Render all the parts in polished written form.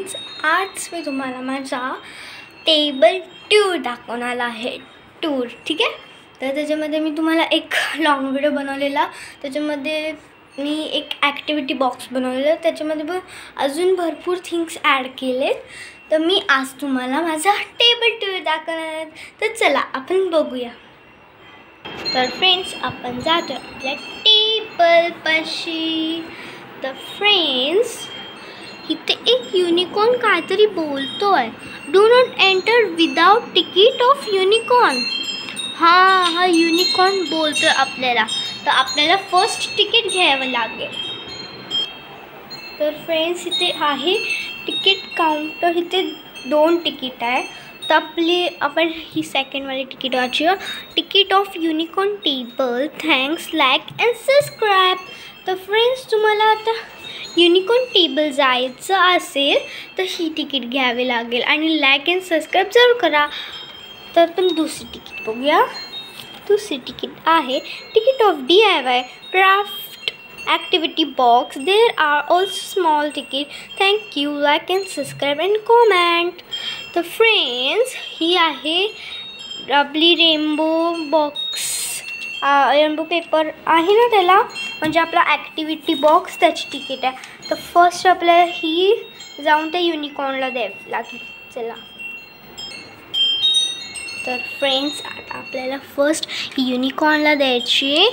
Friends, आज मी तुम्हाला माझा टेबल टूर दाखवणार आहे. टूर ठीक आहे. तर त्याच्यामध्ये मी तुम्हाला एक लॉंग व्हिडिओ बनवलेला, त्याच्यामध्ये मी एक ॲक्टिव्हिटी बॉक्स बनवलेला, त्याच्यामध्ये पण अजून भरपूर थिंग्स ॲड केलेत. तर मी आज तुम्हाला माझा टेबल टूर दाखवणार आहे. तर चला आपण बघूया. तर फ्रेंड्स, आपण जातो आपल्या टेबल पाशी. तर फ्रेंड्स, इथे एक युनिकॉर्न काहीतरी बोलतोय. Do not enter without ticket of unicorn. हा युनिकॉर्न बोलतोय आपल्याला. तर आपल्याला फर्स्ट तिकीट घ्यावं लागेल. तर फ्रेंड्स, इथे आहे तिकीट काउंटर. इथे 2 तिकीट आहे. तर आपण ही सेकंडवाली तिकीट वाचूया. Ticket of unicorn table, thanks, like and subscribe. तर फ्रेंड्स, तुम्हाला आता युनिकॉर्न टेबल जायचं असेल तर ही तिकीट घ्यावी लागेल आणि लाईक अँड सबस्क्राईब जरूर करा. तर आपण दुसरी तिकीट बघूया. दुसरी तिकीट आहे ticket of DIY craft activity box. There are also small ticket. Thank you, like and subscribe and comment. तर फ्रेंड्स, ही आहे आपली रेनबो बॉक्स. रेनबो पेपर आहे ना त्याला, म्हणजे आपला ॲक्टिव्हिटी बॉक्स, त्याची तिकीट आहे. तर फर्स्ट आपल्याला ही जाऊन त्या युनिकॉर्नला द्यावी लागेल. चला. तर फ्रेंड्स, आता आपल्याला फर्स्ट युनिकॉर्नला द्यायची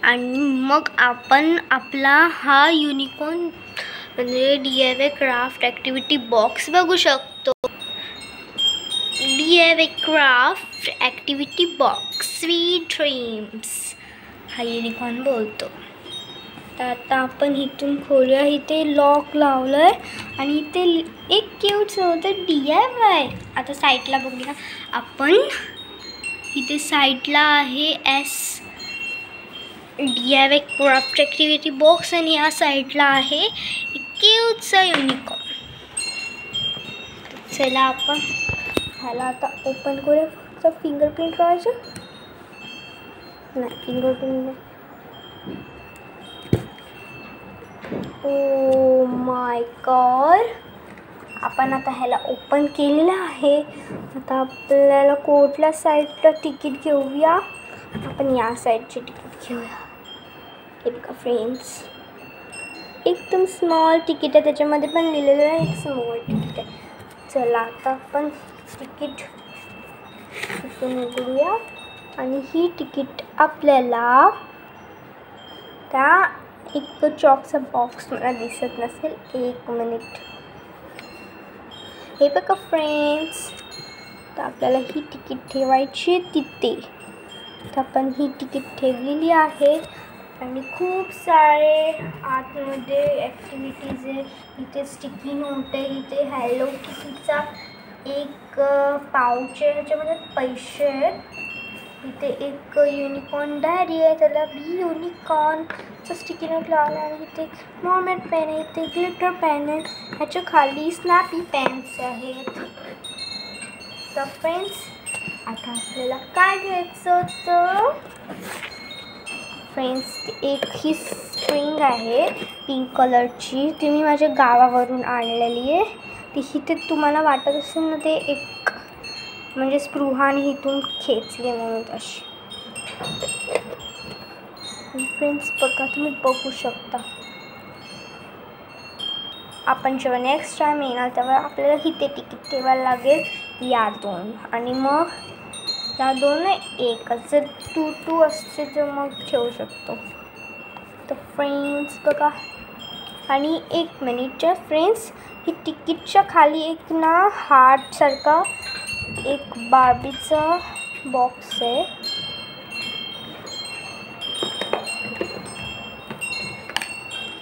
आणि मग आपण आपला हा युनिकॉर्न म्हणजे DIY क्राफ्ट ॲक्टिव्हिटी बॉक्स बघू शकतो. DIY craft activity box, sweet dreams, हा युनिकॉर्न बोलतो. तर आता आपण इथून खोलूया. इथे लॉक लावलं आहे आणि इथे एक क्यूट होतं DIY. आता साईडला बघूया आपण. इथे साईडला आहे DIY क्राफ्ट ॲक्टिव्हिटी बॉक्स आणि या साईडला आहे एक क्यूटचा युनिकॉर्न. चला आपण ह्याला आता ओपन करूया. फक्त फिंगरप्रिंट करायचं नाही, फिंगरप्रिंट नाही. ओ माय गॉड, आपण आता ह्याला ओपन केलेलं आहे. आता आपल्याला कोणत्या साईडला तिकीट घेऊया. आपण या साईडची तिकीट घेऊया. हे बघा फ्रेंड्स, एकदम स्मॉल तिकीट आहे. त्याच्यामध्ये पण लिहिलेलं आहे एक स्मॉल तिकीट आहे. चला आता आपण तिकीट इथून उघडूया आणि ही तिकीट आपल्याला त्या एक चॉकचा बॉक्स मला दिसत नसेल, एक मिनिट. हे बघा फ्रेंड्स, तर आपल्याला ही तिकीट ठेवायची तिथे. तर आपण ही तिकीट ठेवलेली आहे आणि खूप सारे आतमध्ये ॲक्टिव्हिटीज आहे. इथे स्टिकी नोट आहे. इथे हॅलो किटीचा एक पाउच आहे, ह्याच्यामध्ये पैसे आहेत. इथे एक युनिकॉर्न डायरी आहे, त्याला बी युनिकॉर्नचं स्टिकी नोट लावला आहे. इथे एक मॉर्मेट पेन आहे, इथे ग्लिटर पेन आहे, ह्याच्या खाली स्नॅपी पेन्स आहेत. तर फ्रेंड्स, आता आपल्याला काय घ्यायचं. तर फ्रेंड्स, एक ही स्ट्रिंग आहे पिंक कलरची, ती मी माझ्या गावावरून आणलेली आहे. ती इथे तुम्हाला वाटत असेल ना, ते एक म्हणजे स्पृहाने इथून खेचले म्हणून अशी. फ्रेंड्स बघा, तुम्ही बघू शकता. आपण जेव्हा नेक्स्ट टाईम येणार तेव्हा आपल्याला इथे तिकीट ठेवायला लागेल या 2. आणि मग या 2 एकच. जर 2 असते तर मग ठेवू शकतो. तर फ्रेंड्स बघा, आणि एक मिनिटच्या फ्रेंड्स, ही तिकीटच्या खाली एक ना हार्टसारखा एक बार्बीचा बॉक्स आहे.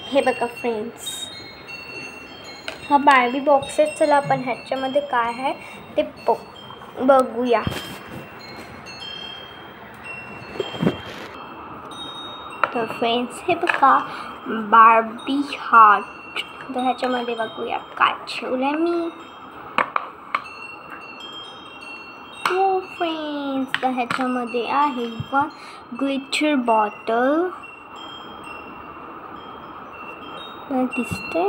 हे बघा फ्रेंड्स, हा बार्बी बॉक्स आहे. चला आपण ह्याच्यामध्ये काय आहे ते बघूया. तर फ्रेंड्स, हे बघा बार्बी हार्ट. तर ह्याच्यामध्ये बघूया काय ठेवलं मी. हो फ्रेंड्स, तर ह्याच्यामध्ये आहे ग्लिटर बॉटल. दिसते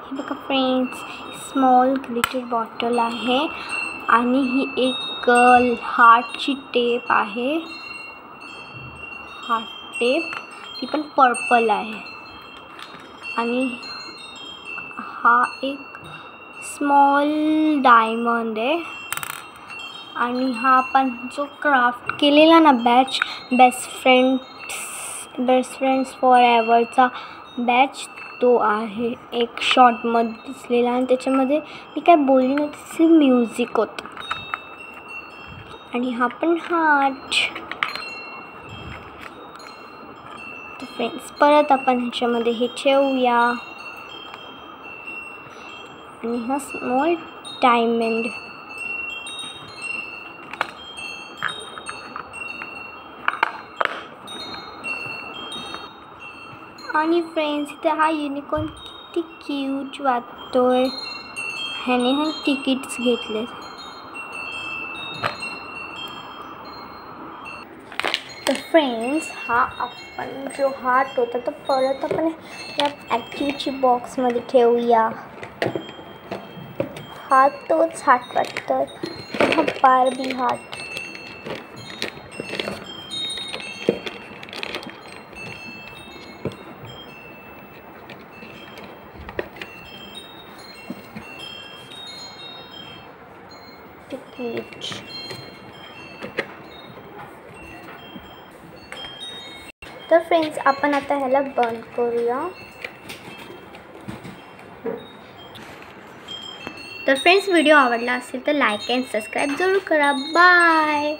हे बघा फ्रेंड्स, स्मॉल ग्लिटर बॉटल आहे आणि ही एक हार्टची टेप आहे, हार्ट टेप, ती पण पर्पल आहे. आणि हा एक स्मॉल डायमंड आहे. आणि हा आपण जो क्राफ्ट केलेला ना बेस्ट फ्रेंड्स फॉर एव्हरचा बॅच, तो आहे एक शॉर्टमध्ये दिसलेला. आणि त्याच्यामध्ये मी काय बोलली नव्हती, तसे म्युझिक होतं. आणि हा पण हार्ट. तर फ्रेंड्स, परत आपण ह्याच्यामध्ये हे ठेवूया. आणि हा स्मॉल डायमंड. आणि फ्रेंड्स, इथे हा युनिकॉर्न किती क्यूट वाटतोय. ह्याने हा तिकीट्स घेतले. तर फ्रेंड्स, हा आपण जो हार्ट होता तो परत आपण या ॲक्टिव्हिटी बॉक्समध्ये ठेवूया. हा तोच हार्ट वाटतोय, हा बार्बी हार्ट. तर फ्रेंड्स, आपण आता ह्याला बंद करूया. तर फ्रेंड्स, व्हिडिओ आवडला असेल तर लाईक अँड सबस्क्राईब जरूर करा. बाय.